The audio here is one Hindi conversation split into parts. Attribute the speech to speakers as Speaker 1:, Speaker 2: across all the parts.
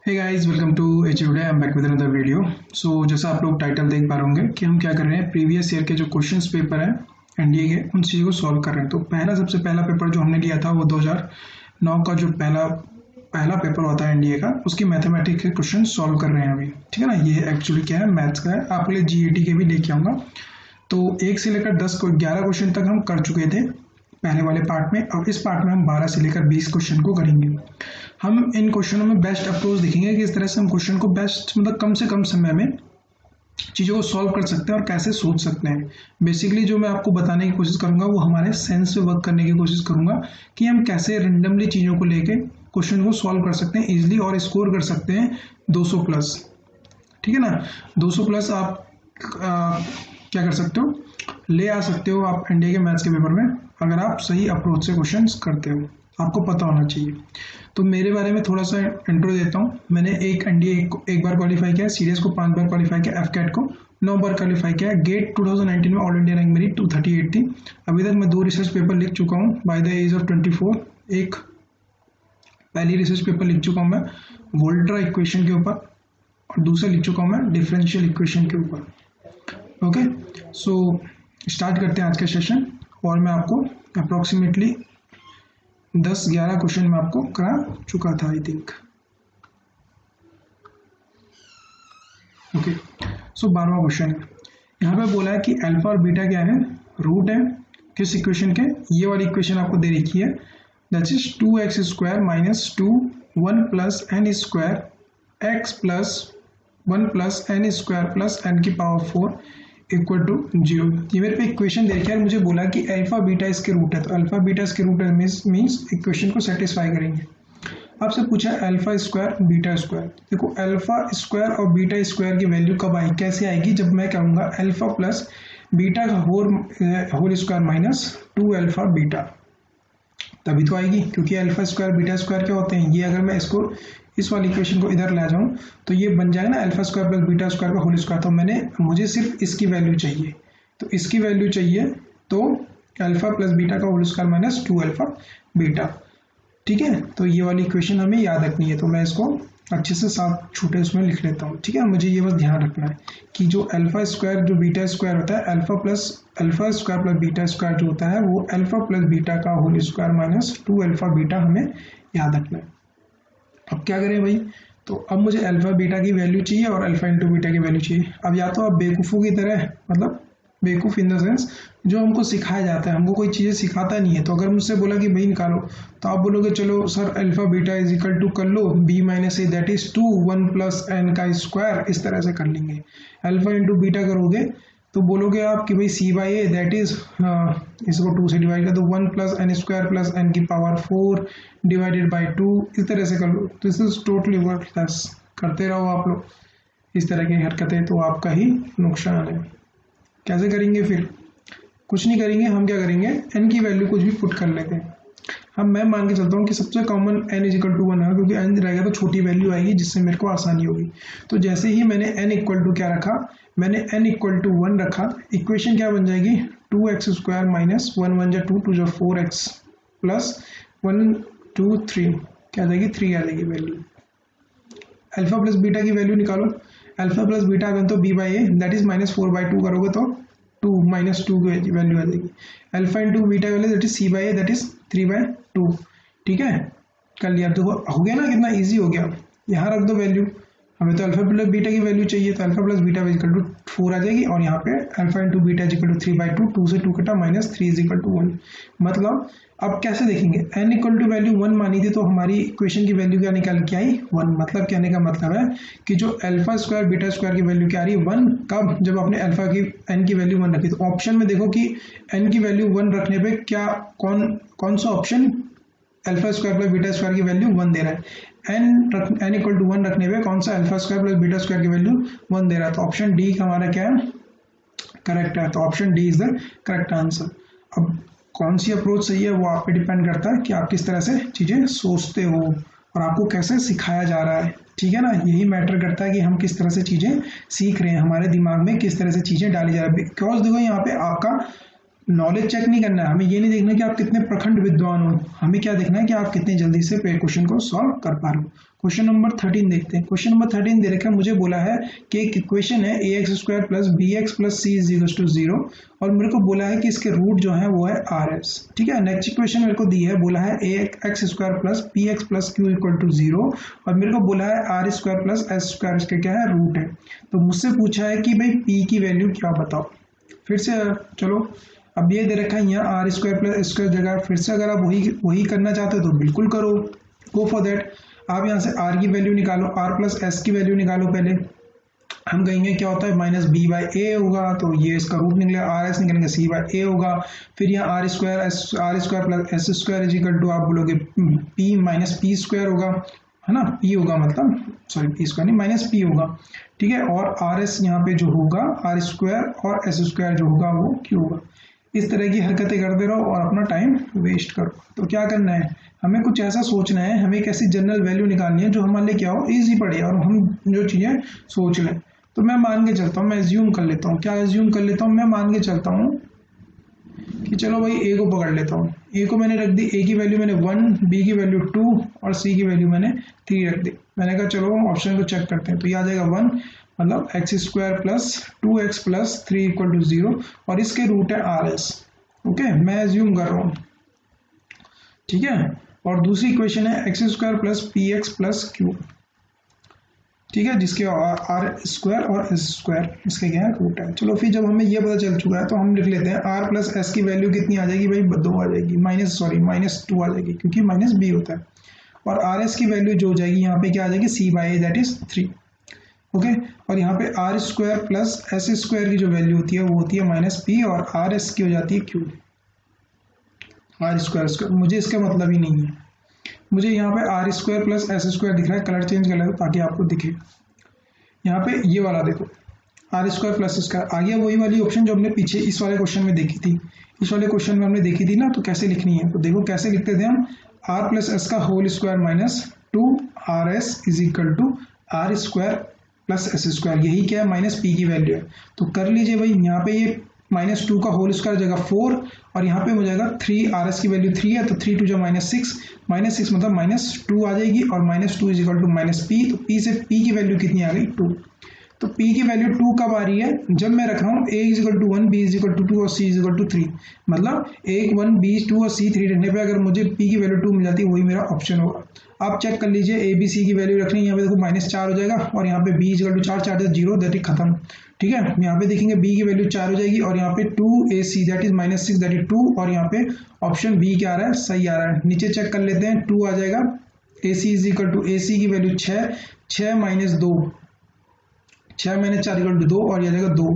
Speaker 1: हे गाइस, वेलकम टू एचयूडे। I am back with another video. So जैसा आप लोग टाइटल देख पा रहे होंगे कि हम क्या कर रहे हैं, प्रीवियस ईयर के जो क्वेश्चंस पेपर हैं एनडीए के, उन चीज़ों को सॉल्व कर रहे हैं। तो सबसे पहला पेपर जो हमने लिया था वो 2009 का जो पहला पेपर होता है एनडीए का, उसकी मैथमेटिक्स के क्वेश्चन सॉल्व कर रहे हैं अभी। ठीक है ना। ये एक्चुअली क्या है, मैथ्स का है। आपके लिए जीएटी के भी लेके आऊँगा। तो 1 से लेकर 11 क्वेश्चन तक हम कर चुके थे पहले वाले पार्ट में। अब इस पार्ट में हम 12 से लेकर 20 क्वेश्चन को करेंगे। हम इन क्वेश्चनों में बेस्ट अप्रोच देखेंगे कि इस तरह से हम क्वेश्चन को बेस्ट मतलब कम से कम समय में चीज़ों को सॉल्व कर सकते हैं और कैसे सोच सकते हैं। बेसिकली जो मैं आपको बताने की कोशिश करूंगा वो हमारे सेंस से वर्क करने की कोशिश करूंगा कि हम कैसे रेंडमली चीज़ों को लेके क्वेश्चन को सॉल्व कर सकते हैं इजीली और स्कोर कर सकते हैं 200 प्लस। ठीक है ना। 200 प्लस आप क्या कर सकते हो, ले आ सकते हो आप एनडीए के मैथ्स के पेपर में, अगर आप सही अप्रोच से क्वेश्चंस करते हो। आपको पता होना चाहिए। तो मेरे बारे में थोड़ा सा इंट्रो देता हूँ। मैंने एक एनडीए एक बार क्वालिफाई किया, सीडीएस को 5 बार क्वालिफाई किया, एफकैट को 9 बार क्वालिफाई किया। गेट 2019 में ऑल इंडिया रैंक मेरी 238 थी। अभी तक मैं 2 रिसर्च पेपर लिख चुका हूँ बाय द एज ऑफ 24। एक पहली रिसर्च पेपर लिख चुका हूँ मैं वोल्ट्रा इक्वेशन के ऊपर, और दूसरा लिख चुका हूँ मैं डिफरेंशियल इक्वेशन के ऊपर। ओके, सो स्टार्ट करते हैं आज का सेशन। और मैं आपको अप्रोक्सीमेटली 10-11 क्वेश्चन में आपको करा चुका था आई थिंक। ओके, सो 12वां क्वेश्चन है। यहाँ पे बोला है कि अल्फा और बीटा क्या है, रूट है किस इक्वेशन के। ये वाली इक्वेशन आपको दे रखी है, that is 2x square minus 2 1 plus n square x plus 1 plus n square plus n की पावर 4 इक्वल टू 0। ये मेरे पे इक्वेशन देखिए यार, मुझे बोला कि अल्फा बीटा इसके रूट है, तो अल्फा बीटा इसके रूट है मीन्स इक्वेशन को सेटिस्फाई करेंगे। आपसे पूछा अल्फा स्क्वायर बीटा स्क्वायर। देखो अल्फा स्क्वायर और बीटा स्क्वायर की वैल्यू कब आएगी, कैसे आएगी, जब मैं कहूँगा अल्फा प्लस बीटा का whole square minus 2 alpha beta, तभी तो आएगी। क्योंकि अल्फा स्क्वायर बीटा स्क्वायर क्या होते हैं, ये अगर मैं इसको इस वाली इक्वेशन को इधर ले जाऊं तो ये बन जाएगा ना alpha square plus beta square का होल स्क्वायर। तो मुझे सिर्फ इसकी वैल्यू चाहिए, तो इसकी वैल्यू चाहिए तो अल्फा प्लस बीटा का whole square minus 2 alpha beta. ठीक है, तो ये वाली इक्वेशन हमें याद रखनी है। तो मैं इसको अच्छे से साफ छोटे उसमें लिख लेता हूँ। ठीक है, मुझे ये बस ध्यान रखना है कि जो अल्फा स्क्वायर जो बीटा स्क्वायर होता है, alpha square plus beta square जो होता है वो अल्फा प्लस बीटा का whole square minus 2 alpha beta हमें याद रखना है। अब क्या करें भाई, तो अब मुझे अल्फा बीटा की वैल्यू चाहिए और अल्फा इंटू बीटा की वैल्यू चाहिए। अब या तो आप बेवकूफ़ों की तरह, मतलब बेवकूफ़ इन द सेंस जो हमको सिखाया जाता है, हमको कोई चीज़ें सिखाता नहीं है। तो अगर मुझसे बोला कि भाई निकालो, तो आप बोलोगे चलो sir alpha beta is equal to कर लो b minus a that is 2 1 plus n का स्क्वायर, इस तरह से कर लेंगे। अल्फा इंटू बीटा करोगे तो बोलोगे आप कि भाई c by a that is इसको 2 से डिवाइड कर दो, 1 plus n square plus n की पावर 4 डिवाइडेड बाई 2, इस तरह से कर लो। This is totally worthless. करते रहो आप लोग इस तरह की हरकतें, तो आपका ही नुकसान है। कैसे करेंगे फिर, कुछ नहीं करेंगे। हम क्या करेंगे, एन की वैल्यू कुछ भी पुट कर लेते हैं। हम मैं मान के चलता हूँ कि सबसे common n is equal to 1 है, क्योंकि n रहेगा तो छोटी वैल्यू आएगी जिससे मेरे को आसानी होगी। तो जैसे ही मैंने n इक्वल टू क्या रखा, मैंने n इक्वल टू 1 रखा, इक्वेशन क्या बन जाएगी 2x स्क्वायर माइनस 1 1 2 2 जो 4x प्लस 1 2 3 क्या आ जाएगी 3 आ जाएगी वैल्यू। अल्फा प्लस बीटा की वैल्यू निकालो, अल्फा प्लस बीटा अगर तो b by a that is minus 4 by 2 करोगे तो 2 माइनस 2 की वैल्यू आ जाएगी। Alpha into beta value that is c by a that is 3 by 2। ठीक है, कर लिया। तो हो गया ना, कितना इजी हो गया। यहाँ रख दो वैल्यू, हमें तो अल्फा प्लस बीटा की वैल्यू चाहिए, तो alpha plus beta is equal to 4 आ जाएगी। और यहाँ पे alpha into beta is equal to 3 by 2, 2 से 2 कटा माइनस 3 इज इक्वल टू 1। मतलब अब कैसे देखेंगे, n इक्वल टू वैल्यू 1 मानी थी, तो हमारी इक्वेशन की वैल्यू क्या निकाल के आई 1। मतलब कहने का मतलब है कि जो अल्फा स्क्वायर बीटा स्क्वायर की वैल्यू क्या आ रही है 1, कब, जब आपने अल्फा की n की वैल्यू 1 रखी। तो ऑप्शन में देखो कि n की वैल्यू 1 रखने पे क्या कौन सा option alpha square plus beta square की वैल्यू 1 दे रहा है। n इक्वल टू 1 रखने पे कौन सा alpha square plus beta square की वैल्यू 1 दे रहा है। तो ऑप्शन डी हमारा क्या है, करेक्ट है। तो option D is the correct answer. अब कौन सी अप्रोच सही है वो आप पे डिपेंड करता है कि आप किस तरह से चीज़ें सोचते हो और आपको कैसे सिखाया जा रहा है। ठीक है ना, यही मैटर करता है कि हम किस तरह से चीज़ें सीख रहे हैं, हमारे दिमाग में किस तरह से चीज़ें डाली जा रही है। बिकॉज देखो यहाँ पे आपका नॉलेज चेक नहीं करना है, हमें ये नहीं देखना कि आप कितने प्रखंड विद्वान हो, हमें क्या देखना है कि आप कितने जल्दी से क्वेश्चन को सॉल्व कर पा रहे हो। क्वेश्चन नंबर 13 देखते हैं। क्वेश्चन नंबर 13 दे रखा है, मुझे बोला है कि एक इक्वेशन है ax² plus bx plus c is 0 और मेरे को बोला है कि इसके रूट जो है वो है rs। ठीक है, नेक्स्ट इक्वेशन मेरे को दी है, बोला है ax² plus px plus q equal to 0 और मेरे को बोला है r² प्लस s², इसके क्या है रूट है। तो मुझसे पूछा है कि भाई p की वैल्यू क्या बताओ। फिर से चलो, अब ये दे रखा है यहाँ r² प्लस s² जगह, फिर से अगर आप वही करना चाहते हो तो बिल्कुल करो, गो फॉर दैट। आप यहाँ से r की वैल्यू निकालो, r प्लस s की वैल्यू निकालो। पहले हम कहेंगे क्या होता है माइनस b बाई ए होगा, तो ये इसका रूट निकलेगा, आर एस निकलेंगे c बाई ए होगा। फिर यहाँ r² plus s² is equal to आप बोलोगे p माइनस p² होगा, है ना, p होगा मतलब सॉरी p² नहीं माइनस p होगा। ठीक है, और rs यहाँ पे जो होगा r² और s² जो होगा वो q होगा। इस तरह की हरकतें करते रहो और अपना टाइम वेस्ट करो। तो क्या करना है, हमें कुछ ऐसा सोचना है, हमें एक ऐसी जनरल वैल्यू निकालनी है जो हमारे लिए क्या हो, इजी पड़े और हम जो चीज़ें सोच लें। तो मैं मान के चलता हूँ, मैं एज्यूम कर लेता हूँ, क्या एज्यूम कर लेता हूँ, मैं मान के चलता हूँ कि चलो भाई ए को पकड़ लेता हूँ। ए को मैंने रख दी, ए की वैल्यू मैंने 1, बी की वैल्यू 2 और सी की वैल्यू मैंने 3 रख दी। मैंने कहा चलो ऑप्शन को चेक करते हैं, तो ये आ जाएगा 1 मतलब x² plus 2x plus 3 equal to 0 और इसके रूट है rs। ओके, मैं एज्यूम कर रहा हूँ। ठीक है, और दूसरी इक्वेशन है x² plus px plus q। ठीक है, जिसके r² और s², इसके क्या है रूट है। चलो फिर जब हमें ये पता चल चुका है तो हम लिख लेते हैं r प्लस s की वैल्यू कितनी आ जाएगी भाई, 2 आ जाएगी, माइनस 2 आ जाएगी क्योंकि माइनस b होता है। और rs की वैल्यू जो हो जाएगी यहाँ पे क्या आ जाएगी, c by that is 3। Okay, और यहाँ पे r² प्लस s² की जो वैल्यू होती है वो होती है माइनस p और rs की हो जाती है q। r², मुझे इसका मतलब ही नहीं है, मुझे यहाँ पे r² प्लस s² दिख रहा है, कलर चेंज कर लेते ताकि आपको दिखे। यहाँ पे ये वाला देखो r² प्लस s², आ गया वही वाली ऑप्शन जो हमने पीछे इस वाले क्वेश्चन में देखी थी। इस वाले क्वेश्चन में हमने देखी थी ना, तो कैसे लिखनी है, तो देखो कैसे लिखते थे हम, r प्लस s का whole square minus 2rs is equal to r² plus s², यही क्या है माइनस p की वैल्यू है। तो कर लीजिए भाई, यहाँ पे ये -2 का होल स्क्वायर हो जाएगा 4 और यहाँ पे हो जाएगा 3, rs की वैल्यू 3 है तो 3 2 -6 मतलब -2 आ जाएगी और -2 इज इक्वल टू -p। तो p से p की वैल्यू कितनी आ गई 2। तो p की वैल्यू 2 कब आ रही है, जब मैं रख रहा हूँ a is equal to 1, b is equal to 2 और c इज इक्वल टू 3। मतलब 1 1 b 2 और c 3 रखने पे अगर मुझे p की वैल्यू 2 मिल जाती है वही मेरा ऑप्शन होगा। आप चेक कर लीजिए, a b c की वैल्यू रखनी है, यहाँ पे देखो -4 हो जाएगा और यहाँ पे b is equal to 4 4 0 that is खत्म। ठीक है, यहाँ पे देखेंगे b की वैल्यू 4 हो जाएगी और यहाँ पे 2ac that is -6 that is 2 और यहाँ पे ऑप्शन b क्या आ रहा है, सही आ रहा है। नीचे चेक कर लेते हैं, 2 आ जाएगा, ac is equal to ac की value 6 6 minus 2 6 minus 4 equal to 2 और ये आ जाएगा 2।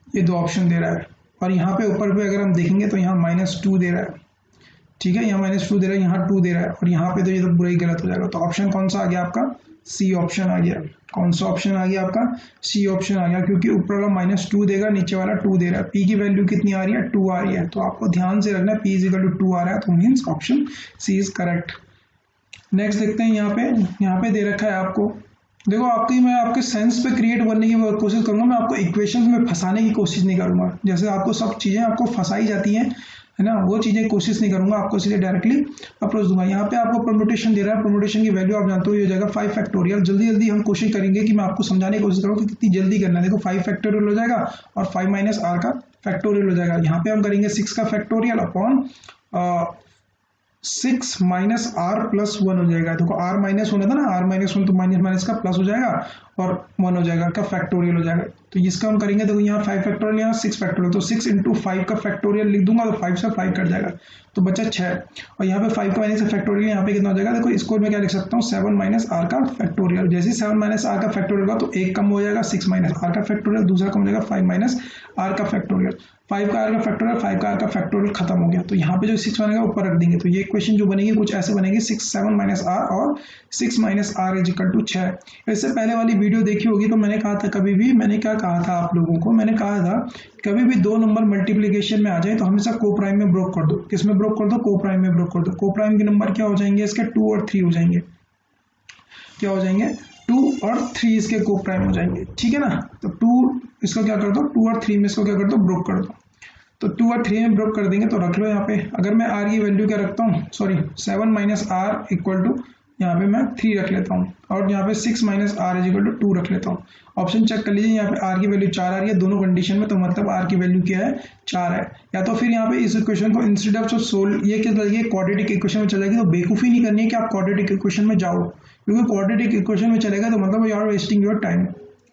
Speaker 1: ये 2 ऑप्शन दे रहा है और यहाँ पे ऊपर पे अगर हम देखेंगे तो यहाँ -2 दे रहा है। ठीक है, यहाँ -2 दे रहा है, यहाँ 2 दे रहा है और यहाँ पे तो ये तो पूरा ही गलत हो जाएगा। तो ऑप्शन कौन सा आ गया आपका, सी ऑप्शन आ गया। कौन सा ऑप्शन आ गया आपका, सी ऑप्शन आ गया, क्योंकि ऊपर वाला -2 देगा, नीचे वाला 2 दे रहा है। पी की वैल्यू कितनी आ रही है, 2 आ रही है, तो आपको ध्यान से रखना है पी इज इक्वल टू 2 आ रहा है, तो means option C is correct. Next देखते हैं, यहाँ पे दे रखा है आपको, देखो मैं आपके सेंस पे क्रिएट करने की कोशिश करूंगा, मैं आपको इक्वेशंस में फंसाने की कोशिश नहीं करूंगा। जैसे आपको सब चीज़ें आपको फंसाई जाती हैं, है ना, वो चीज़ें कोशिश नहीं करूंगा, आपको सीधे डायरेक्टली अप्रोच दूंगा। यहाँ पे आपको परम्यूटेशन दे रहा है, परम्यूटेशन की वैल्यू आप जानते हो, ये हो जाएगा 5 फैक्टोरियल। जल्दी हम कोशिश करेंगे कि मैं आपको समझाने की कोशिश करूँ कि कितनी जल्दी करना है। देखो 5 फैक्टोरियल हो जाएगा और 5 माइनस r का फैक्टोरियल हो जाएगा। यहाँ पे हम करेंगे 6 का factorial upon 6 minus r plus 1 हो जाएगा। देखो r माइनस होना था ना, r -1 तो माइनस का प्लस हो जाएगा और 1 हो जाएगा का फैक्टोरियल हो जाएगा। तो इसका हम करेंगे, देखो यहाँ 5 फैक्टोरियल, यहाँ 6 फैक्टोरियल, तो 6 इंटू 5 का फैक्टोरियल लिख दूंगा तो 5 से 5 कट जाएगा तो बचा 6 और यहाँ पे 5 का माइनस फैक्टोरियल यहाँ पे कितना हो जाएगा। देखो इसको मैं क्या लिख सकता हूँ, 7 माइनस r का फैक्टोरियल। जैसे 7 माइनस r का फैक्टोरियल होगा तो एक कम हो जाएगा 6 माइनस r का फैक्टोरियल, दूसरा कम हो जाएगा 5 माइनस r का फैक्टोरियल। 5 का r का फैक्टोरियल, 5 का r का फैक्टोरियल खत्म हो गया। तो यहाँ पे जो 6 बनेगा ऊपर रख देंगे, तो ये इक्वेशन जो बनेगी कुछ ऐसे बनेगी, 7 माइनस r और 6 minus r is equal to 6। इससे पहले वाली वीडियो देखी होगी तो मैंने कहा था, कभी भी मैंने क्या कहा था आप लोगों को, मैंने कहा था कभी भी 2 नंबर मल्टीप्लिकेशन में आ जाए तो हमेशा को प्राइम में ब्रोक कर दो। किस में ब्रोक कर दो, को प्राइम में ब्रोक कर दो। को प्राइम के नंबर क्या हो जाएंगे, इसके 2 और 3 हो जाएंगे। क्या हो जाएंगे, 2 और 3 इसके को प्राइम हो जाएंगे। ठीक है ना, तो 2 इसको क्या कर दो, 2 और 3 में इसको क्या कर दो, ब्रोक कर दो। तो 2 और 3 में ब्रेक कर देंगे, तो रख लो यहाँ पे। अगर मैं r की वैल्यू क्या रखता हूँ, sorry 7 minus R equal to यहाँ पे मैं 3 रख लेता हूँ, और यहाँ पे 6 minus R is equal to 2 रख लेता हूँ। ऑप्शन चेक कर लीजिए, यहाँ पे r की वैल्यू 4 आ रही है दोनों कंडीशन में, तो मतलब r की वैल्यू क्या है, 4 है। या तो फिर यहाँ पे इस इक्वेशन को इंस्टेड ऑफ सोल्व, ये क्या चलेगी, क्वाड्रेटिक इक्वेशन में चलेगी। तो बेवकूफ़ी नहीं करनी है कि आप क्वाड्रेटिक इक्वेशन में जाओ, क्योंकि क्वाड्रेटिक इक्वेशन में चलेगा तो मतलब you are wasting your time,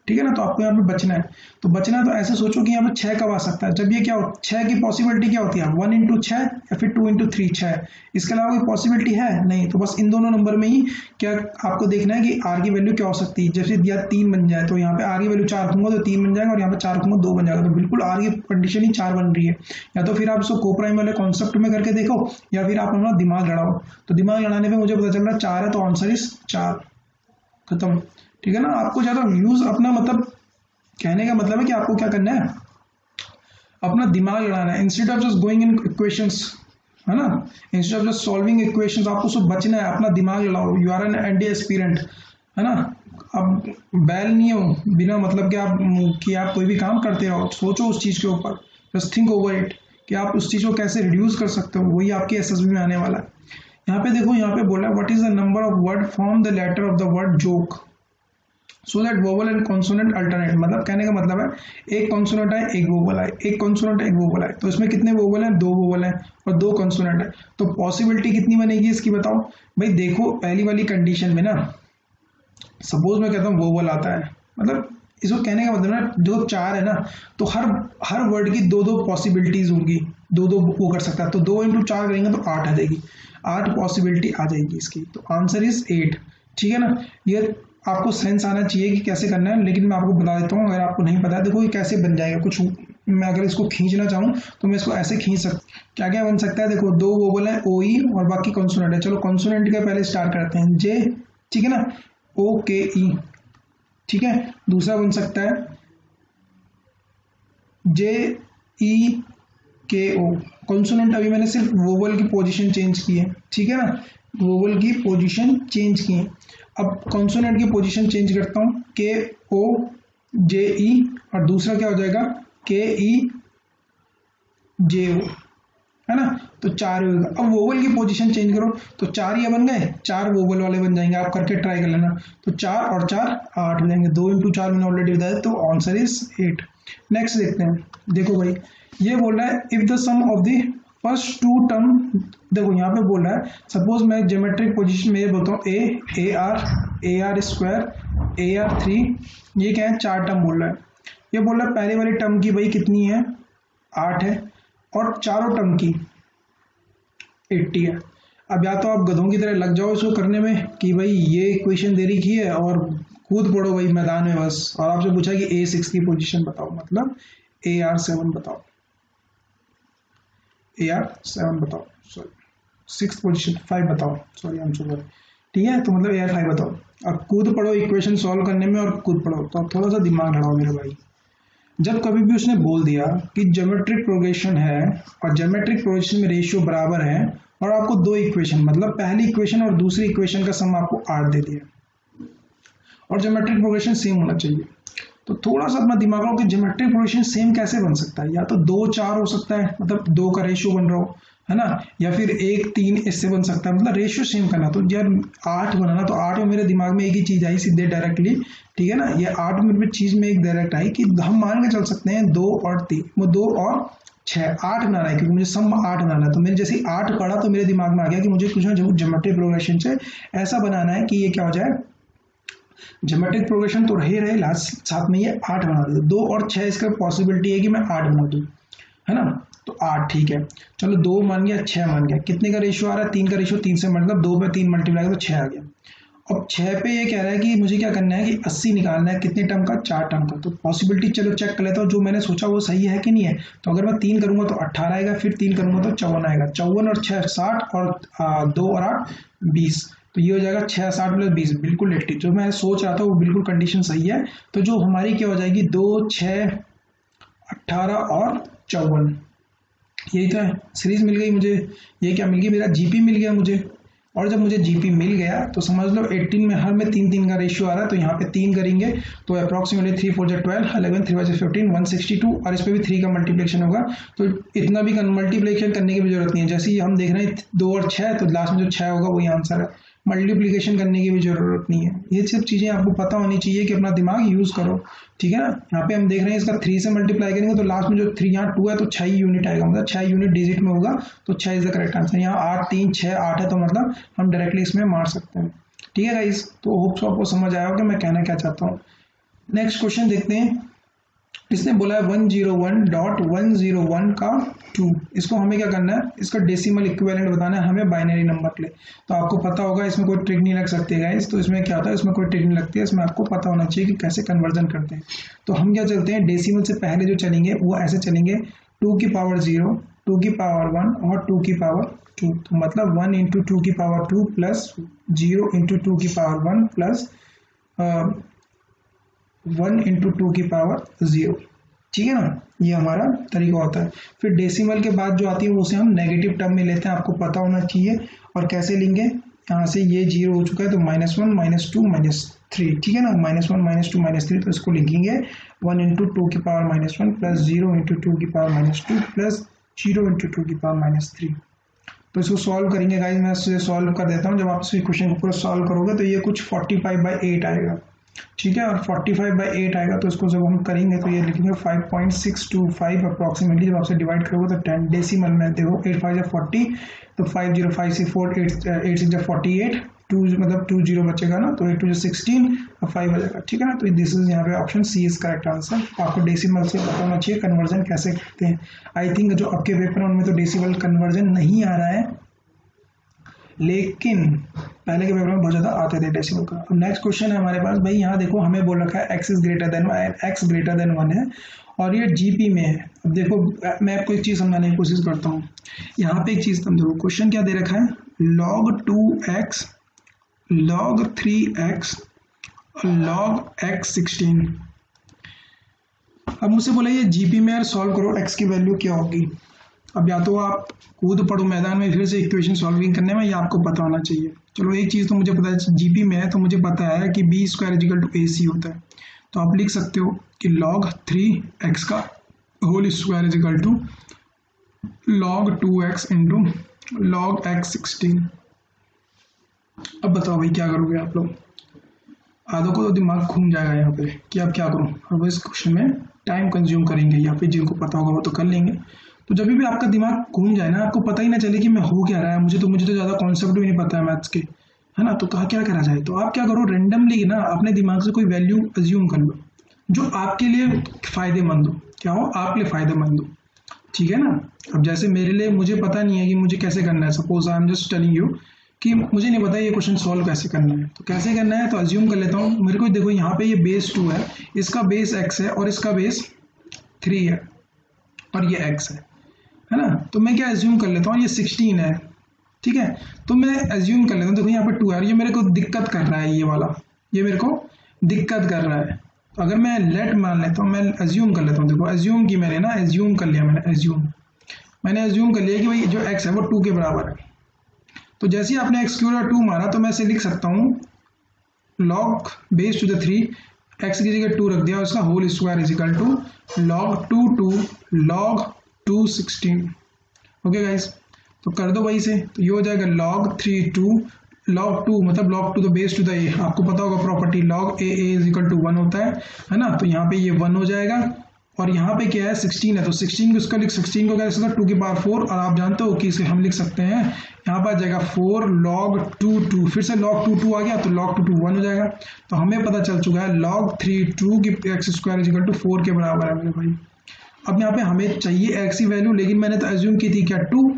Speaker 1: ठीक है ना। तो आपको यहाँ पे बचना है, तो बचना है तो ऐसे सोचो कि यहाँ पे 6 कब आ सकता है, जब ये क्या हो, 6 की पॉसिबिलिटी क्या होती है, 1 इंटू 6 या फिर 2 इंटू 3 6, इसके अलावा कोई पॉसिबिलिटी है नहीं। तो बस इन दोनों नंबर में ही क्या आपको देखना है कि आर की वैल्यू क्या हो सकती है। जैसे दिया 3 बन जाए, तो यहाँ पे आर की वैल्यू 4 रखूंगा तो 3 बन जाएगा, और यहाँ पे 4 रखूंगा 2 बन जाएगा, तो बिल्कुल आर की कंडीशन ही 4 बन रही है। या तो फिर आप इसको कोप्राइम वाले कॉन्सेप्ट में करके देखो, या फिर आप अपना दिमाग लड़ाओ। तो दिमाग लड़ाने पर मुझे पता चल रहा है 4 है, तो आंसर इज 4, खत्म, ठीक है ना। आपको ज़्यादा यूज अपना मतलब कहने का मतलब है कि आपको क्या करना है, अपना दिमाग लड़ाना है, instead of just going in equations, है ना, instead of just solving equations, आपको सब बचना है, अपना दिमाग लड़ाओ। You are an ND aspirant, है ना। अब बैल नहीं हो बिना मतलब कि आप कोई भी काम करते रहो, सोचो उस चीज़ के ऊपर, जस्ट थिंक ओवर इट कि आप उस चीज़ को कैसे रिड्यूस कर सकते हो, वही आपके एसएसबी में आने वाला है। यहाँ पे देखो, यहाँ पे बोला है what is the number of word form the letter of the word joke so that vowel and consonant alternate. मतलब कहने का मतलब है एक कॉन्सोनेंट है एक वोवल है, एक कॉन्सोनेंट है एक वोवल है, तो इसमें कितने वोवल है, 2 वोवल है और 2 कॉन्सोनेंट है। तो पॉसिबिलिटी कितनी बनेगी इसकी बताओ भाई। देखो पहली वाली कंडीशन में ना, सपोज मैं कहता हूँ वोवल आता है, मतलब इसको कहने का मतलब ना जो 4 है ना, तो हर वर्ड की 2 पॉसिबिलिटीज होंगी, 2 वो कर सकता है। तो 2 इंटू 4 करेंगे तो 8 आ जाएगी, 8 पॉसिबिलिटी आ जाएगी इसकी, तो आंसर इज 8, ठीक है ना। ये आपको सेंस आना चाहिए कि कैसे करना है, लेकिन मैं आपको बता देता हूँ, अगर आपको नहीं पता है देखो ये कैसे बन जाएगा। कुछ मैं अगर इसको खींचना चाहूँ तो मैं इसको ऐसे खींच सकता, क्या क्या बन सकता है, देखो 2 वोवल है ओ ई और बाकी कॉन्सोनेंट है। चलो कॉन्सोनेंट के पहले स्टार्ट करते हैं, जे, ठीक है ना, ओ के ई, ठीक है। दूसरा बन सकता है जे ई के ओ, कॉन्सोनेंट अभी मैंने सिर्फ वोवल की पोजीशन चेंज की है, ठीक है ना, वोवल की पोजीशन चेंज की है। अब कॉन्सोनेंट की पोजीशन चेंज करता हूँ, के ओ जे ई, और दूसरा क्या हो जाएगा, के ई जे ओ, है ना, तो 4 होगा। अब वोवल की पोजीशन चेंज करो तो 4 ये बन गए, 4 वोवल वाले बन जाएंगे, आप करके ट्राई कर लेना। तो 4 और 4 8 हो जाएंगे, 2 इंटू 4 मैंने ऑलरेडी बताया, तो आंसर इज 8। नेक्स्ट देखते हैं, देखो भाई ये बोल रहा है if the sum of the first 2 term, देखो यहाँ पे बोल रहा है सपोज मैं ज्योमेट्रिक पोजीशन में ये बोलता हूँ A R square A R 3, ये क्या है 4 टर्म बोल रहा है। ये बोल रहा है पहले वाली टर्म की भाई कितनी है, 8 है, और चारों टर्म की 80 है। अब या तो आप गधों की तरह लग जाओ इसको करने में कि भाई ये इक्वेशन दे रखी है और कूद पड़ो भाई मैदान में बस, और आपसे पूछा कि A6 की पोजीशन बताओ, मतलब AR7 बताओ, AR7 बताओ, सॉरी 6th पोजीशन 5 बताओ, sorry I am so sorry, ठीक है, तो मतलब AR5 बताओ। अब कूद पड़ो इक्वेशन सॉल्व करने में और कूद पड़ो, तो अब थोड़ा सा दिमाग लड़ाओ मेरे भाई। जब कभी भी उसने बोल दिया कि ज्योमेट्रिक प्रोग्रेशन है और ज्योमेट्रिक प्रोग्रेशन में रेशियो बराबर है, और आपको 2 इक्वेशन मतलब पहली इक्वेशन और दूसरी इक्वेशन का सम आपको 8 दे दिया, और ज्योमेट्रिक प्रोग्रेशन सेम होना चाहिए, तो थोड़ा सा अपना दिमाग लगाओ कि ज्योमेट्रिक प्रोग्रेशन सेम कैसे बन सकता है। या तो 2 4 हो सकता है, मतलब 2 का रेशियो बन रहा हो, है ना, या फिर 1 3 इससे बन सकता है, मतलब रेशियो सेम करना। तो यार 8 बनाना, तो 8 में मेरे दिमाग में एक ही चीज आई सीधे डायरेक्टली, ठीक है ना, ये 8 में चीज में एक डायरेक्ट आई कि हम मान के चल सकते हैं 2 और 3, वो 2 और 6 8 बनाना है, क्योंकि मुझे सम 8 बनाना है। तो मैंने जैसे 8 पढ़ा तो मेरे दिमाग में आ गया कि मुझे कुछ ना ज्योमेट्रिक प्रोग्रेशन से ऐसा बनाना है कि ये क्या हो जाए, ज्योमेट्रिक प्रोग्रेशन तो रहे लास्ट साथ में ये 8 बना दे। 2 और 6 इसका पॉसिबिलिटी है कि मैं 8 बना दूँ, है ना, तो 8 ठीक है। चलो 2 मान गया, 6 मान गया, कितने का रेशियो आ रहा है, 3 का रेशियो, 3 से मतलब 2 पे 3 मल्टीप्लाई तो 6 आ गया। अब 6 पे ये कह रहा है कि मुझे क्या करना है कि 80 निकालना है, कितने टर्म का, 4 टर्म का। तो पॉसिबिलिटी चलो चेक कर लेता हूँ, जो मैंने सोचा वो सही है कि नहीं है। तो अगर मैं 3 करूंगा तो 18 आएगा, फिर 3 करूंगा तो 54 आएगा, 54 और 6 60, और 2 और 8 20, तो ये हो जाएगा 6 60 प्लस 20, बिल्कुल 80। जो मैं सोच रहा था वो बिल्कुल कंडीशन सही है। तो जो हमारी क्या हो जाएगी, 2 6 18 और 54, यही तो है, सीरीज मिल गई मुझे। ये क्या मिल गई, मेरा जीपी मिल गया मुझे, और जब मुझे जीपी मिल गया तो समझ लो 18 में हर में 3 का रेशियो आ रहा है, तो यहाँ पे 3 करेंगे तो अप्रॉक्सीमेटली 3 4 12, 11 3 15, 162, और इस पे भी 3 का मल्टीप्लिकेशन होगा। तो इतना भी मल्टीप्लिकेशन करने की भी जरूरत नहीं है, जैसे ही हम देख रहे हैं 2 और 6 तो लास्ट में जो 6 होगा वही आंसर है, मल्टीप्लिकेशन करने की भी जरूरत नहीं है। ये सब चीज़ें आपको पता होनी चाहिए कि अपना दिमाग यूज़ करो, ठीक है ना। यहाँ पे हम देख रहे हैं इसका 3 से मल्टीप्लाई करेंगे तो लास्ट में जो 3 यहाँ 2 है तो 6 यूनिट आएगा, मतलब 6 यूनिट डिजिट में होगा, तो 6 इज द करेक्ट आंसर। यहाँ 8 3 6 8 है, तो मतलब हम डायरेक्टली इसमें मार सकते हैं, ठीक है गाइस। तो होप सो आपको समझ आया होगा मैं कहना क्या चाहता हूँ। नेक्स्ट क्वेश्चन देखते हैं। इसने बोला है 101.101 का 2, इसको हमें क्या करना है, इसका डेसिमल इक्विवेलेंट बताना है हमें बाइनरी नंबर के लिए। तो आपको पता होगा इसमें कोई ट्रिक नहीं लग सकती है गाइस, तो इसमें क्या होता है, इसमें कोई ट्रिक नहीं लगती है, इसमें आपको पता होना चाहिए कि कैसे कन्वर्जन करते हैं। तो हम क्या चलते हैं, डेसिमल से पहले जो चलेंगे वो ऐसे चलेंगे 2 की पावर 0, 2 की पावर 1 और 2 की पावर 2, तो मतलब 1 इंटू 2 की पावर 2 प्लस 0 इंटू 2 की पावर 1 प्लस 1 इंटू 2 की पावर 0, ठीक है ना। ये हमारा तरीका होता है। फिर डेसिमल के बाद जो आती है उसे हम नेगेटिव टर्म में लेते हैं, आपको पता होना चाहिए। और कैसे लेंगे, यहाँ से ये 0 हो चुका है तो -1 -2 -3, ठीक है ना, -1 -2 -3, तो इसको लिखेंगे 1 इंटू 2 की पावर -1 प्लस 0 इंटू 2 की पावर -2 प्लस 0 इंटू 2 की पावर -3। तो इसको सॉल्व करेंगे गाइस, मैं इसे सॉल्व कर देता हूँ। जब आप इस क्वेश्चन को पूरा सॉल्व करोगे तो ये कुछ 45/8 आएगा, ठीक है। और 45/8 आएगा तो इसको जब हम करेंगे तो ये लिखेंगे 5.625 अप्रॉक्सीमेटली। जब आपसे डिवाइड करोगे तो 10 डेसिमल में देखो 8 5 या 40, तो 5 0 5 6 4 8 6 48, 2 मतलब 2 0 बचेगा ना, तो 8 2 16 और 5 बचेगा, ठीक है ना। तो दिस इज यहाँ पे option C is correct answer. आपको डेसिमल से पता होना चाहिए कन्वर्जन कैसे करते हैं। आई थिंक जो आपके पेपर उनमें तो डेसिमल कन्वर्जन नहीं आ रहा है, लेकिन पहले के पेपर में बहुत ज़्यादा आते थे डेसिमल का। अब नेक्स्ट क्वेश्चन है हमारे पास, भाई यहाँ देखो हमें बोल रखा है x ग्रेटर देन 1 है और ये जीपी में है। अब देखो मैं आपको एक चीज़ समझाने की कोशिश करता हूँ। यहाँ पे एक चीज़ समझो, क्वेश्चन क्या दे रखा है, log 2x log 3x log x 16। अब मुझसे बोला ये जीपी में यार सॉल्व करो, x की वैल्यू क्या होगी। अब या तो आप कूद पड़ो मैदान में फिर से इक्वेशन सॉल्विंग करने में, या आपको पता होना चाहिए। चलो एक चीज़ तो मुझे पता है, जीपी में है तो मुझे पता है कि b² = AC होता है। तो आप लिख सकते हो कि log 3x का whole square = log 2x into log x 16। अब बताओ भाई क्या करोगे आप लोग। आधों को तो दिमाग घूम जाएगा यहाँ पे कि अब क्या करूँ। अब इस क्वेश्चन में टाइम कंज्यूम करेंगे, या फिर जिनको पता होगा वो तो कर लेंगे। तो जब भी आपका दिमाग घूम जाए ना, आपको पता ही ना चले कि मैं हो क्या रहा है, मुझे तो ज़्यादा कॉन्सेप्ट भी नहीं पता है मैथ्स के, है ना। तो कहा क्या करा जाए, तो आप क्या करो, रेंडमली ना अपने दिमाग से कोई वैल्यू अज्यूम कर लो जो आपके लिए फ़ायदेमंद हो। क्या हो, आपके लिए फ़ायदेमंद हो, ठीक है ना। अब जैसे मेरे लिए मुझे पता नहीं है कि मुझे कैसे करना है, suppose I am just telling you कि मुझे नहीं पता ये क्वेश्चन सॉल्व कैसे करना है। तो कैसे करना है, तो अज्यूम कर लेता हूँ मेरे को, देखो यहाँ पे ये बेस 2 है, इसका बेस x है और इसका बेस 3 है और ये x है ना। तो मैं क्या अज्यूम कर लेता हूँ, ये 16 है, ठीक है। तो मैं अज्यूम कर लेता हूँ, देखो यहाँ पे 2 है और ये मेरे को दिक्कत कर रहा है, ये वाला ये मेरे को दिक्कत कर रहा है। तो अगर मैं लेट मान लेता हूँ, मैं अज्यूम कर लेता हूँ, देखो अज्यूम की मैंने ना अज्यूम कर लिया, मैंने अज्यूम कर लिया कि भाई जो x है वो 2 के बराबर है। तो जैसे ही आपने x³ 2 मारा तो मैं इसे लिख सकता हूँ log base to the 3 x की जगह 2 रख दिया, उसका whole square = log 2 log 2 16। Okay guys, तो कर दो वही से, तो ये हो जाएगा log 3 2 log 2 मतलब log 2 the base to the a। आपको पता होगा प्रॉपर्टी log a = 1 होता है ना। तो यहाँ पे ये 1 हो जाएगा और यहाँ पे क्या है 16 है, तो 16 को इसका 16 को क्या लिख सकते हैं 2 की पावर 4, और आप जानते हो कि इसे हम लिख सकते हैं यहाँ पर आ जाएगा 4 log 2 2, फिर से log 2 2 आ गया तो log 2 2 1 हो जाएगा। तो हमें पता चल चुका है log 3 2 की x² = 4 के बराबर है मेरे भाई। अब यहाँ पे हमें चाहिए x की वैल्यू, लेकिन मैंने तो अज्यूम की थी क्या 2,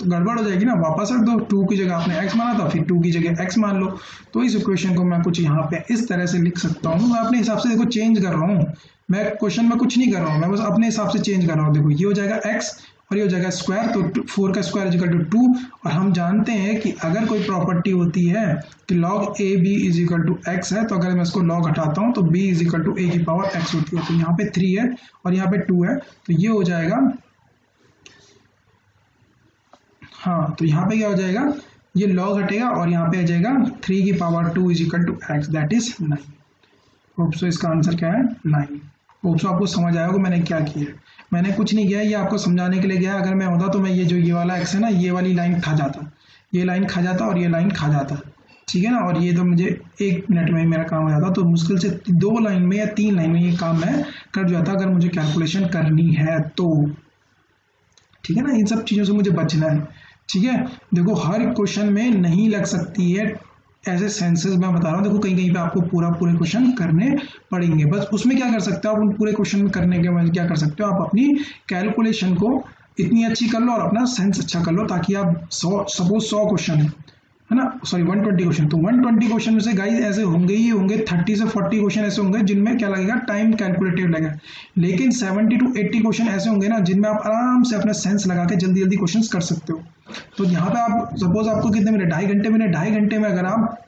Speaker 1: तो गड़बड़ हो जाएगी ना, वापस रख दो, 2 की जगह आपने x माना था फिर 2 की जगह x मान लो। तो इस इक्वेशन को मैं कुछ यहाँ पे इस तरह से लिख सकता हूँ। मैं अपने हिसाब से देखो चेंज कर रहा हूँ, मैं क्वेश्चन में कुछ नहीं कर रहा हूँ, मैं बस अपने हिसाब से चेंज कर रहा हूँ। देखो ये हो जाएगा x और ये हो जाएगा स्क्वायर, तो 4 का स्क्वायर = 2। और हम जानते हैं कि अगर कोई प्रॉपर्टी होती है कि log AB = x है, तो अगर मैं इसको log हटाता हूँ तो b = a की पावर x होती है। तो यहाँ पे 3 है और यहाँ पे 2 है, तो ये हो जाएगा, हाँ तो यहाँ पे क्या हो जाएगा, ये लॉग हटेगा और यहाँ पे आ जाएगा 3 की power 2 is equal to X, that is 9। Hope so इसका आंसर क्या है 9। होप सो आपको समझ आया होगा मैंने क्या किया है। मैंने कुछ नहीं किया, ये आपको समझाने के लिए गया। अगर मैं होता तो मैं ये जो ये वाला एक्स है ना, ये वाली लाइन खा जाता, ये लाइन खा जाता और ये लाइन खा जाता, ठीक है ना। और ये तो मुझे 1 मिनट में ही मेरा काम हो जाता। तो मुश्किल से 2 लाइन में या 3 लाइन में ये काम मैं कर जाता अगर मुझे कैलकुलेशन करनी है तो, ठीक है ना। इन सब चीज़ों से मुझे बचना है, ठीक है। देखो हर क्वेश्चन में नहीं लग सकती है ऐसे सेंसेस, मैं बता रहा हूँ। देखो कहीं कहीं पे आपको पूरे क्वेश्चन करने पड़ेंगे। बस उसमें क्या कर सकते हो आप, उन पूरे क्वेश्चन में करने के बाद क्या कर सकते हो आप, अपनी कैलकुलेशन को इतनी अच्छी कर लो और अपना सेंस अच्छा कर लो, ताकि आप 100 क्वेश्चन है ना, सॉरी 120 क्वेश्चन, तो 120 क्वेश्चन में से गाइस ऐसे होंगे ही होंगे, 30 से 40 क्वेश्चन ऐसे होंगे जिनमें क्या लगेगा, टाइम कैलकुलेटिव लगेगा। लेकिन 70 to 80 क्वेश्चन ऐसे होंगे ना जिनमें आप आराम से अपना सेंस लगा के जल्दी जल्दी क्वेश्चन कर सकते हो। तो यहाँ पे आप सपोज आपको कितने मिले, 2.5 घंटे मिले, 2.5 घंटे में अगर आप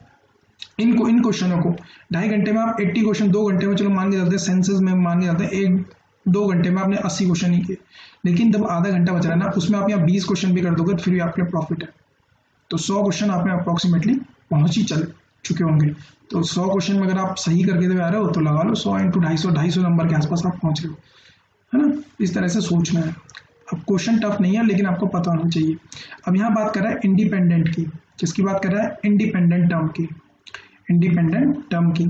Speaker 1: इन क्वेश्चनों को 2.5 घंटे में आप 80 क्वेश्चन 2 घंटे में, चलो मान के चलते हैं सेंसेस में मान के चलते हैं 1-2 घंटे में आपने 80 क्वेश्चन ही किए। लेकिन जब आधा घंटा बच रहा है ना, उसमें आप यहाँ 20 क्वेश्चन भी कर दोगे तो फिर भी आपके प्रॉफिट है। तो 100 क्वेश्चन आपने अप्रोक्सीमेटली पहुंच ही चल चुके होंगे। तो 100 क्वेश्चन में अगर आप सही करके आ रहे हो तो लगा लो 100 × 250 नंबर के आसपास आप पहुंच रहे हो, है ना। इस तरह से सोचना है। अब क्वेश्चन टफ नहीं है लेकिन आपको पता होना चाहिए। अब यहाँ बात कर रहा है इंडिपेंडेंट की, किसकी बात कर रहा है, इंडिपेंडेंट टर्म की, इंडिपेंडेंट टर्म की।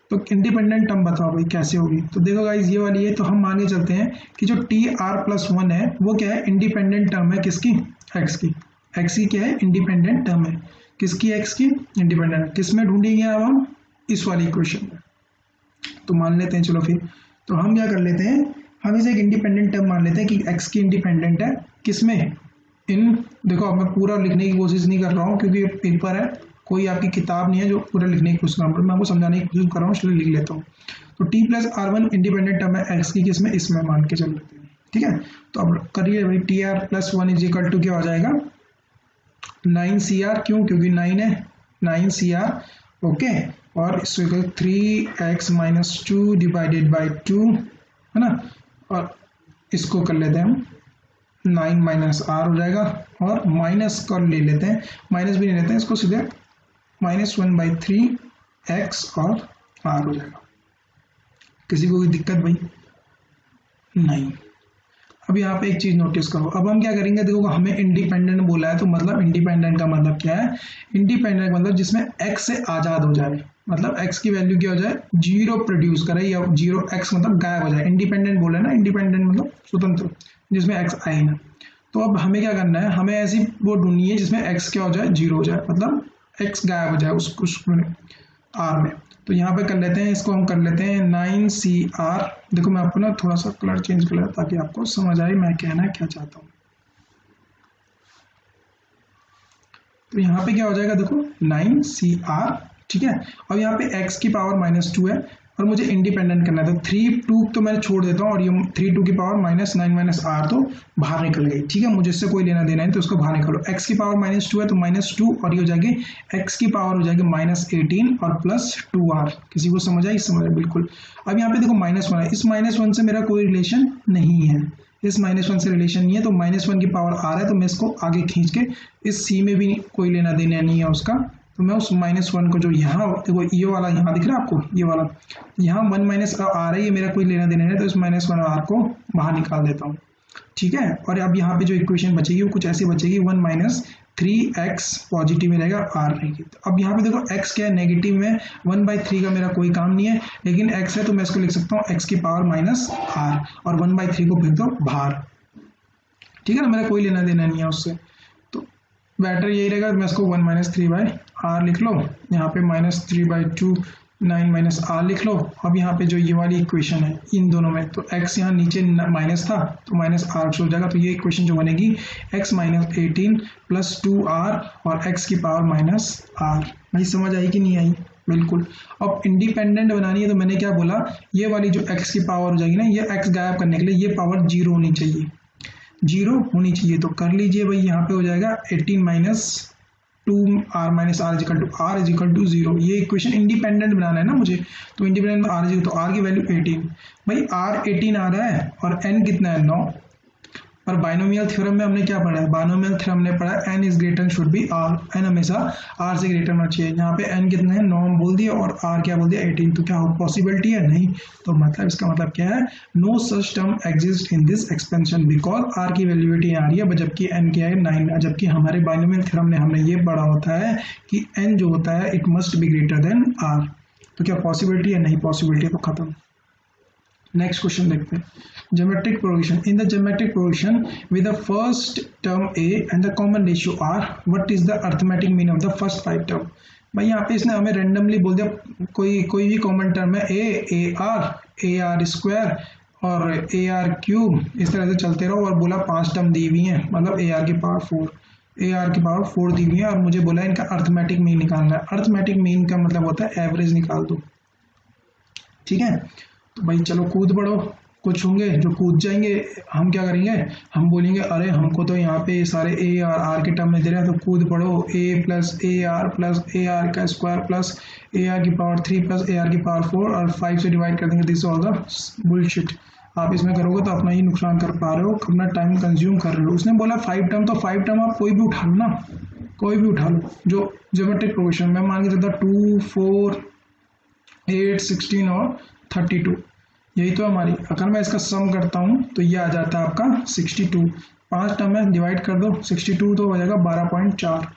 Speaker 1: तो इंडिपेंडेंट टर्म बताओ भाई कैसे होगी। तो देखो गाइज ये वाली है, तो हम मान के चलते हैं कि जो TR+1 है वो क्या है, इंडिपेंडेंट टर्म है किसकी, एक्स की। एक्स की क्या है, इंडिपेंडेंट टर्म है किसकी, एक्स की इंडिपेंडेंट। किस में ढूंढेंगे अब हम, इस वाली इक्वेशन में। तो मान लेते हैं, चलो फिर तो हम क्या कर लेते हैं, हम इसे एक इंडिपेंडेंट टर्म मान लेते हैं कि एक्स की इंडिपेंडेंट है किसमें, इन, देखो अब मैं पूरा लिखने की कोशिश नहीं कर रहा हूँ क्योंकि पेपर है, कोई आपकी किताब नहीं है जो पूरा लिखने की कोशिश कर रहा हूँ, मैं आपको समझाने की कोशिश कर रहा हूँ इसलिए लिख लेता हूँ। तो T+R1 इंडिपेंडेंट टर्म है एक्स की किसमें, इसमें मान के चल लेते हैं, ठीक है। तो अब करिए भाई, TR+1 इज इक्वल टू क्या हो जाएगा, 9CR, क्यों, क्योंकि 9 है, 9CR, ओके। और इसको 3x - 2 डिवाइडेड बाई 2, है ना। और इसको कर लेते हैं हम 9 - R हो जाएगा, और माइनस को ले लेते हैं, माइनस भी नहीं लेते हैं, इसको सीधे -1/3x और R हो जाएगा। किसी को कोई दिक्कत भाई नहीं। अब यहाँ पे एक चीज नोटिस करो, अब हम क्या करेंगे, देखो हमें इंडिपेंडेंट बोला है तो मतलब इंडिपेंडेंट का मतलब क्या है, इंडिपेंडेंट का मतलब जिसमें x से आजाद हो जाए, मतलब x की वैल्यू क्या हो जाए, 0 प्रोड्यूस करे, या 0x मतलब गायब हो जाए। इंडिपेंडेंट बोले ना, इंडिपेंडेंट मतलब स्वतंत्र, जिसमें x आए ना। तो अब हमें क्या करना है, हमें ऐसी वो ढूंढनी है जिसमें x क्या हो जाए, 0 हो जाए, मतलब x गायब हो जाए उस R में। तो यहाँ पे कर लेते हैं, इसको हम कर लेते हैं 9CR। देखो मैं आपको ना थोड़ा सा कलर चेंज कर लेता ताकि आपको समझ आए मैं कहना क्या चाहता हूँ। तो यहाँ पे क्या हो जाएगा, देखो 9CR, ठीक है। अब यहाँ पे x की पावर -2 है और मुझे इंडिपेंडेंट करना है, तो 3 तो मैं छोड़ देता हूँ, और ये 3 की पावर -9 - R तो बाहर निकल गई, ठीक है। मुझे इससे कोई लेना देना है तो उसको बाहर निकालो। x की पावर -2 है तो -2, और ये हो जाएगी x की पावर हो जाएगी -18 और +2R। किसी को समझ आई, समझ आई बिल्कुल। अब यहाँ पे देखो -1 है, इस -1 से मेरा कोई रिलेशन नहीं है, इस -1 से रिलेशन नहीं है, तो -1 की पावर R है, तो मैं इसको आगे खींच के इस C में भी कोई लेना देना नहीं है उसका, तो मैं उस -1 को जो यहाँ देखो ये वाला यहाँ दिख रहा है आपको, ये वाला यहाँ 1 - R है, ये मेरा कोई लेना देना है, तो इस -1 R को बाहर निकाल देता हूँ, ठीक है। और अब यहाँ पे जो इक्वेशन बचेगी वो कुछ ऐसी बचेगी, 1 - 3x पॉजिटिव में रहेगा, R रहेगी। तो अब यहाँ पे देखो x क्या है, नेगेटिव में, 1/3 का मेरा कोई काम नहीं है, लेकिन x है तो मैं इसको लिख सकता हूँ x की पावर -R, और 1/3 को फेंक दो बाहर, ठीक है ना, मेरा कोई लेना देना नहीं है उससे। तो बेटर यही रहेगा, मैं इसको 1 - 3/R लिख लो, यहाँ पे -3/2 9 - R लिख लो। अब यहाँ पे जो ये वाली इक्वेशन है इन दोनों में, तो x यहाँ नीचे माइनस था तो -R हो जाएगा, तो ये इक्वेशन जो बनेगी x - 18 + 2R और x की पावर -R। भाई समझ आई कि नहीं आई, बिल्कुल। अब इंडिपेंडेंट बनानी है तो मैंने क्या बोला, ये वाली जो x की पावर हो जाएगी ना, ये x गायब करने के लिए ये पावर 0 होनी चाहिए, 0 होनी चाहिए। तो कर लीजिए भाई, यहाँ पे हो जाएगा 18 - 2R - R is equal to 0। ये इक्वेशन इंडिपेंडेंट बनाना है ना मुझे, तो इंडिपेंडेंट R, तो R की वैल्यू 18, भाई R 18 आ रहा है और N कितना है 9, और बाइनोमियल थ्योरम में हमने क्या पढ़ा है, बाइनोमियल थ्योरम ने पढ़ा n is greater should be r, n हमेशा r से ग्रेटर होना चाहिए। यहाँ पे n कितने हैं 9 बोल दिया और r क्या बोल दिया 18, तो क्या पॉसिबिलिटी है नहीं, तो मतलब इसका मतलब क्या है, no such term exist in this expansion because r की वैल्यूबिलिटी आ रही है जबकि n क्या है 9, जबकि हमारे बाइनोमियल थ्योरम ने हमने ये पढ़ा होता है कि n जो होता है it must be greater than r, तो क्या पॉसिबिलिटी है नहीं, पॉसिबिलिटी तो खत्म। नेक्स्ट क्वेश्चन देखते हैं, geometric progression. In the geometric progression with the first term a and the common ratio r, what is the arithmetic mean of the first 5 term. भाई यहाँ पे इसने हमें रैंडमली बोल दिया कोई भी कॉमन टर्म है a r स्क्वायर और ar क्यूब, इस तरह से चलते रहो, और बोला 5 टर्म दी हुई हैं, मतलब ar की पावर 4 दी हुई है, और मुझे बोला इनका अरिथमेटिक मीन निकालना है। अरिथमेटिक मीन का मतलब होता है एवरेज निकाल दो, ठीक है। तो भाई चलो कूद पड़ो, कुछ होंगे जो कूद जाएंगे, हम क्या करेंगे, हम बोलेंगे अरे हमको तो यहाँ पे सारे ए आर आर के टर्म में दे रहे हैं, तो कूद पड़ो a प्लस ए आर का स्क्वायर प्लस ए आर की पावर 3 प्लस ए आर की पावर 4 और 5 से डिवाइड कर देंगे, दिस ऑल द बुलशिट। आप इसमें करोगे तो अपना ही नुकसान कर पा रहे हो, अपना टाइम कंज्यूम कर रहे हो। उसने बोला 5 टर्म, तो 5 टर्म आप कोई भी उठा लो ना, कोई भी उठा लो जो ज्योमेट्रिक प्रोग्रेशन में मान के चलता 2 4 8 16 और 32, यही तो हमारी। अगर मैं इसका सम करता हूँ तो ये आ जाता है आपका 62, 5 टर्म में डिवाइड कर दो 62 तो हो जाएगा 12.4।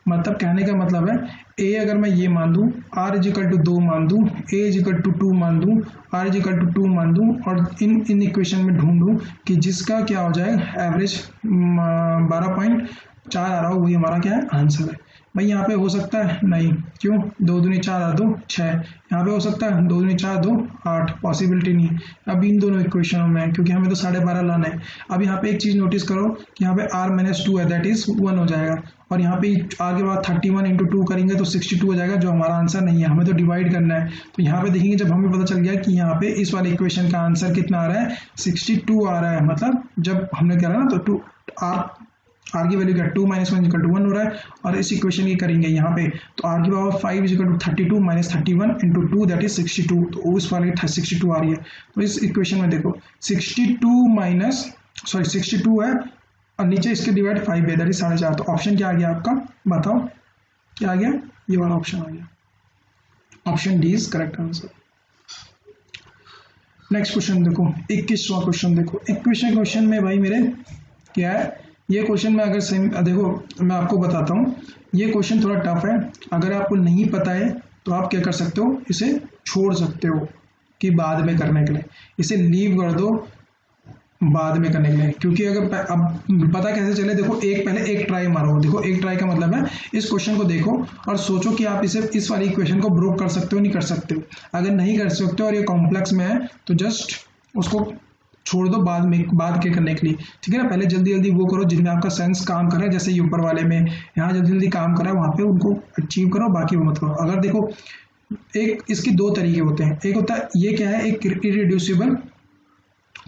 Speaker 1: मतलब कहने का मतलब है a अगर मैं ये मान दूँ, r इजिकल टू 2 मान दूँ, a इजिकल टू 2 मान दूँ, r इजिकल टू 2 मान दूँ, और इन इक्वेशन में ढूंढूँ कि जिसका क्या हो जाए एवरेज 12.4 आ रहा हो, वही हमारा क्या है आंसर है। भाई यहाँ पे हो सकता है नहीं, क्यों, 2 दूनी 4 और 2 6, यहाँ पे हो सकता है 2 दूनी 4 2 8, पॉसिबिलिटी नहीं। अब इन दोनों इक्वेशनों में क्योंकि हमें तो 12.5 लाना है। अब यहाँ पे एक चीज़ नोटिस करो कि यहाँ पे r-2 है, दैट इज 1 हो जाएगा, और यहाँ पे r के बाद 31 इंटू 2 करेंगे तो 62 हो जाएगा, जो हमारा आंसर नहीं है, हमें तो डिवाइड करना है। तो यहाँ पे देखेंगे जब हमें पता चल गया कि यहाँ पे इस वाले इक्वेशन का आंसर कितना आ रहा है 62 आ रहा है, मतलब जब हमने करा ना तो r की वैल्यू क्या 2 - 1 इक्वल टू 1 हो रहा है, और इस इक्वेशन की करेंगे यहाँ पे तो r की power 5 equal to 32 - 31 into 2 that is 62, तो उस वाले 62 आ रही है। तो इस इक्वेशन में देखो 62 है और नीचे इसके डिवाइड 5 है, दैट इज 4.5। तो ऑप्शन क्या आ गया आपका, बताओ क्या आ गया, ये वाला ऑप्शन आ गया, option D is correct answer. Next question देखो, 21वां क्वेश्चन देखो। 21वें क्वेश्चन में भाई मेरे क्या है, ये क्वेश्चन में अगर सेम देखो मैं आपको बताता हूँ, ये क्वेश्चन थोड़ा टफ है। अगर आपको नहीं पता है तो आप क्या कर सकते हो, इसे छोड़ सकते हो कि बाद में करने के लिए, इसे लीव कर दो बाद में करने के लिए, क्योंकि अगर अब पता कैसे चले, देखो पहले एक ट्राई मारो। देखो एक ट्राई का मतलब है इस क्वेश्चन को देखो और सोचो कि आप इस वाली इक्वेशन को ब्रोक कर सकते हो नहीं कर सकते हो। अगर नहीं कर सकते हो और ये कॉम्प्लेक्स में है तो जस्ट उसको छोड़ दो बाद के करने के लिए, ठीक है ना। पहले जल्दी जल्दी वो करो जिनमें आपका सेंस काम कर रहा है, जैसे ये ऊपर वाले में यहाँ जल्दी जल्दी काम कर रहा है वहाँ पे उनको अचीव करो, बाकी वो मत करो। अगर देखो एक इसकी 2 तरीके होते हैं, एक होता है ये क्या है, एक इररिड्यूसिबल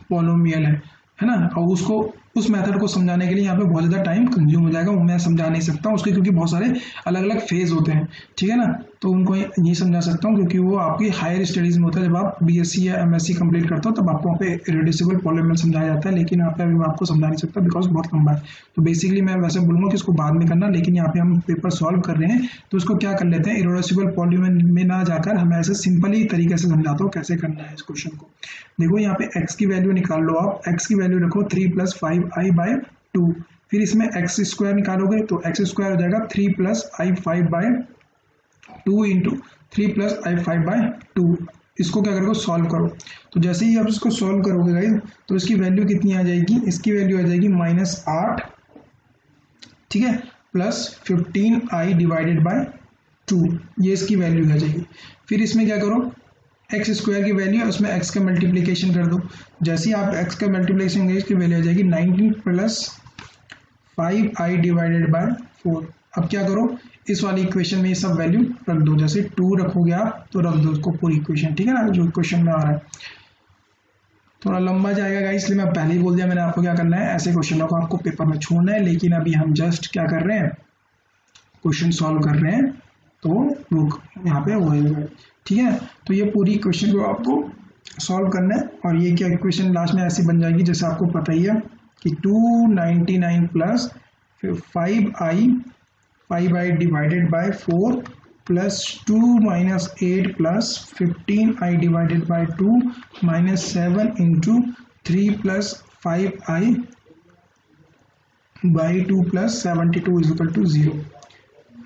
Speaker 1: पॉलिनोमियल है ना, और उसको उस मेथड को समझाने के लिए यहाँ पे बहुत ज़्यादा टाइम कंज्यूम हो जाएगा, वो मैं समझा नहीं सकता हूँ उसके, क्योंकि बहुत सारे अलग अलग फेज होते हैं, ठीक है ना। तो उनको नहीं समझा सकता हूँ क्योंकि वो आपकी हायर स्टडीज़ में होता है, जब आप बीएससी या एमएससी कंप्लीट करते हो तब आपको वहाँ पे इररिड्यूसिबल पॉलिनोमियल समझाया जाता है, लेकिन यहाँ पे अभी मैं आपको समझा नहीं सकता बिकॉज बहुत लंबा है। तो बेसिकली मैं वैसे बोलूँगा कि इसको बाद में करना, लेकिन यहाँ पे हम पेपर सॉल्व कर रहे हैं तो उसको क्या कर लेते हैं, इररिड्यूसिबल पॉलिनोमियल में ना जाकर हमें ऐसे सिंपली तरीके से समझाता हूँ कैसे करना है इस क्वेश्चन को। देखो यहाँ पे x की वैल्यू निकाल लो आप, x की वैल्यू रखो 3 + 5i/2, फिर इसमें x स्क्वायर निकालोगे तो x स्क्वायर हो जाएगा 3 + i5/2 इंटू 3 + i5/2। इसको क्या करोगे, सॉल्व करो। तो जैसे ही आप इसको सॉल्व करोगे गाइस तो इसकी वैल्यू कितनी आ जाएगी, इसकी वैल्यू आ जाएगी -8, ठीक है, +15i/2, ये इसकी वैल्यू आ जाएगी। फिर इसमें क्या करो, एक्स स्क्वायर की वैल्यू है उसमें x का मल्टीप्लिकेशन कर दो, जैसे ही आप x का मल्टीप्लिकेशन करेंगे इसकी वैल्यू आ जाएगी 19 + 5i/4। अब क्या करो, इस वाली इक्वेशन में ये सब वैल्यू रख दो, जैसे 2 रखोगे आप तो रख दो उसको पूरी इक्वेशन, ठीक है ना, जो इक्वेशन में आ रहा है। थोड़ा लंबा जाएगा गाइस, इसलिए मैं पहले ही बोल दिया मैंने आपको क्या करना है, ऐसे क्वेश्चनों को आपको पेपर में छोड़ना है। लेकिन अभी हम जस्ट क्या कर रहे हैं, क्वेश्चन सॉल्व कर रहे हैं, तो वो यहाँ पे होएगा, ठीक है। तो ये पूरी क्वेश्चन को आपको सॉल्व करना है और ये क्या इक्वेशन लास्ट में ऐसी बन जाएगी जैसे आपको पता ही है, कि 299 plus 5i divided by 4 plus 2 minus 8 plus 15i divided by 2 minus 7 into 3 plus 5i by 2 plus 72 is equal to 0,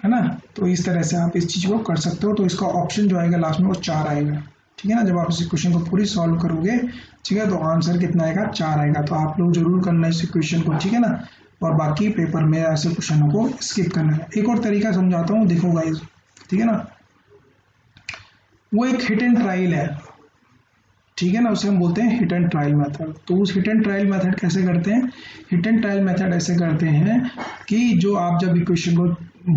Speaker 1: है ना। तो इस तरह से आप इस चीज़ को कर सकते हो। तो इसका ऑप्शन जो आएगा लास्ट में वो 4 आएगा, ठीक है ना। जब आप इस इक्वेशन को पूरी सॉल्व करोगे, ठीक है, तो आंसर कितना आएगा, 4 आएगा। तो आप लोग जरूर करना इस इक्वेशन को, ठीक है ना। और बाकी पेपर में ऐसे क्वेश्चनों को स्किप करना है। एक और तरीका समझाता हूँ, देखो गाइस, ठीक है ना। वो एक हिट एंड ट्रायल है, ठीक है ना, उसे हम बोलते हैं हिट एंड ट्रायल मेथड। तो उस हिट एंड ट्रायल मेथड कैसे करते हैं? हिट एंड ट्रायल मेथड ऐसे करते हैं कि जो आप जब इक्वेशन को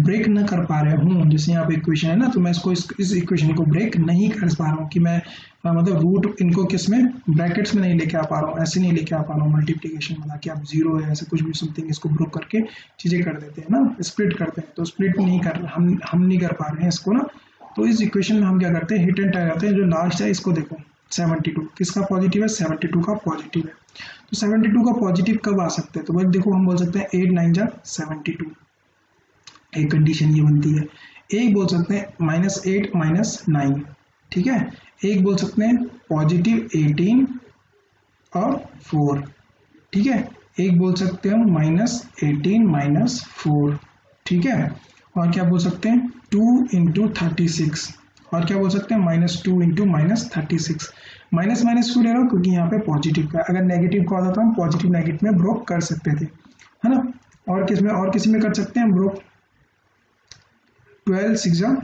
Speaker 1: ब्रेक न कर पा रहे हूँ, जैसे यहाँ पे इक्वेशन है ना, तो मैं इसको इस इक्वेशन को ब्रेक नहीं कर पा रहा हूँ कि मैं मतलब रूट इनको किस में ब्रैकेट्स में नहीं लेके आ पा रहा हूँ, ऐसे नहीं लेके आ पा रहा हूँ मल्टीप्लिकेशन वाला कि आप 0 है ऐसे कुछ भी समथिंग इसको ब्रेक करके चीज़ें कर देते हैं ना, स्प्लिट करते हैं। तो स्प्लिट नहीं कर हम नहीं कर पा रहे हैं इसको ना। तो इस इक्वेशन में हम क्या करते हैं, हिट एंड ट्रायल करते हैं। जो लास्ट है इसको देखो 72, किसका पॉजिटिव है, 72 का पॉजिटिव है। तो 72 का पॉजिटिव कब आ सकते हैं? तो भाई देखो हम बोल सकते हैं 8 9 जा 72, एक कंडीशन ये बनती है। एक बोल सकते हैं -8 -9, ठीक है। एक बोल सकते हैं पॉजिटिव 18 और 4, ठीक है। एक बोल सकते हैं -18 -4, ठीक है। और क्या बोल सकते हैं 2 × 36, और क्या बोल सकते हैं -2 × -36। माइनस क्यों ले रहा हूँ? क्योंकि यहाँ पे पॉजिटिव का, अगर नेगेटिव का होता तो हम पॉजिटिव नेगेटिव में ब्रोक कर सकते थे, है ना। और किसी में कर सकते हैं ब्रोक, 12 6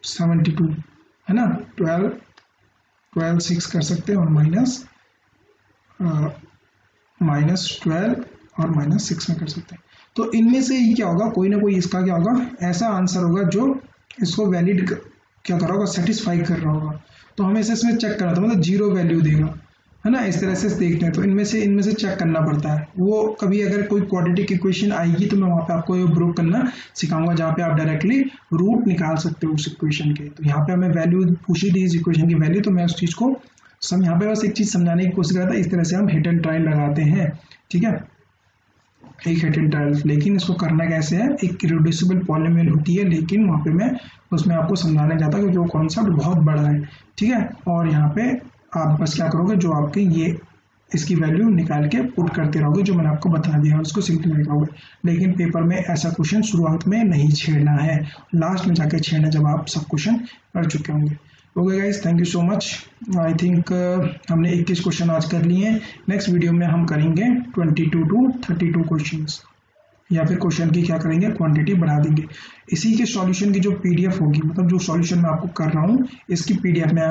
Speaker 1: 72, है ना। 12 6 कर सकते हैं और -12 और -6 में कर सकते हैं। तो इनमें से ही क्या होगा, कोई ना कोई इसका क्या होगा, ऐसा आंसर होगा जो इसको वैलिड क्या कर रहा होगा, सेटिस्फाई कर रहा होगा। तो हमें इसमें चेक करना था, मतलब 0 वैल्यू देगा, है ना। इस तरह से देखते हैं। तो इनमें से चेक करना पड़ता है। वो कभी अगर कोई क्वाड्रेटिक इक्वेशन आएगी तो मैं वहाँ पे आपको ब्रोक करना सिखाऊंगा, जहाँ पे आप डायरेक्टली रूट निकाल सकते हो उस इक्वेशन के। तो यहाँ पे हमें वैल्यू पूछी थी इस इक्वेशन की वैल्यू, तो मैं उस चीज़ को यहाँ पे बस एक चीज़ समझाने की कोशिश कर रहा था। इस तरह से हम हिट एंड ट्रायल लगाते हैं, ठीक है, एक हिट एंड ट्रायल। लेकिन इसको करना कैसे है, एक रिड्यूसिबल पॉलिनोमियल होती है, लेकिन वहाँ पे मैं उसमें आपको समझाने जाता क्योंकि वो कॉन्सेप्ट बहुत बड़ा है, ठीक है। और यहाँ पे आप बस क्या करोगे, जो आपके ये इसकी वैल्यू निकाल के पुट करते रहोगे, जो मैंने आपको बता दिया, उसको सिंपलीफाई करोगे। लेकिन पेपर में ऐसा क्वेश्चन शुरुआत में नहीं छेड़ना है, लास्ट में जाके छेड़ना जब आप सब क्वेश्चन कर चुके होंगे। Okay guys, thank you so much. I think हमने 21 क्वेश्चन आज कर लिए हैं। नेक्स्ट वीडियो में हम करेंगे 22 to 32 क्वेश्चंस, या फिर क्वेश्चन की क्या करेंगे, क्वांटिटी बढ़ा देंगे। इसी के सॉल्यूशन की जो पीडीएफ होगी, मतलब जो सॉल्यूशन मैं आपको कर रहा हूँ, इसकी पीडीएफ में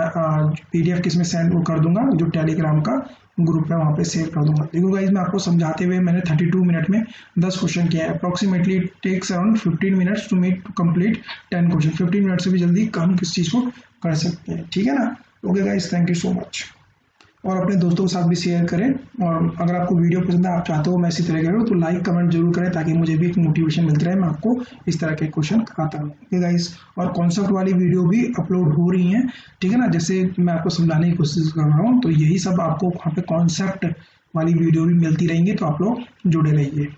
Speaker 1: पीडीएफ किस में सेंड वो कर दूंगा, जो टेलीग्राम का ग्रुप है वहाँ पे शेयर कर दूंगा। देखो गाइस, मैं आपको समझाते हुए मैंने 32 मिनट में 10 क्वेश्चन किया है। Approximately it takes around 15 minutes to complete 10 question. 15 minute से भी जल्दी हम किस चीज़ को कर सकते हैं, ठीक है ना। Okay guys, thank you so much. और अपने दोस्तों के साथ भी शेयर करें। और अगर आपको वीडियो पसंद है, आप चाहते हो मैं इसी तरह करूँ, तो लाइक कमेंट जरूर करें, ताकि मुझे भी एक मोटिवेशन मिलती रहे, मैं आपको इस तरह के क्वेश्चन कराता हूँ। ओके गाइस, और कॉन्सेप्ट वाली वीडियो भी अपलोड हो रही हैं, ठीक है ना। जैसे मैं आपको समझाने की कोशिश कर रहा हूँ, तो यही सब आपको वहाँ पे कॉन्सेप्ट वाली वीडियो भी मिलती रहेंगी, तो आप लोग जुड़े रहिए।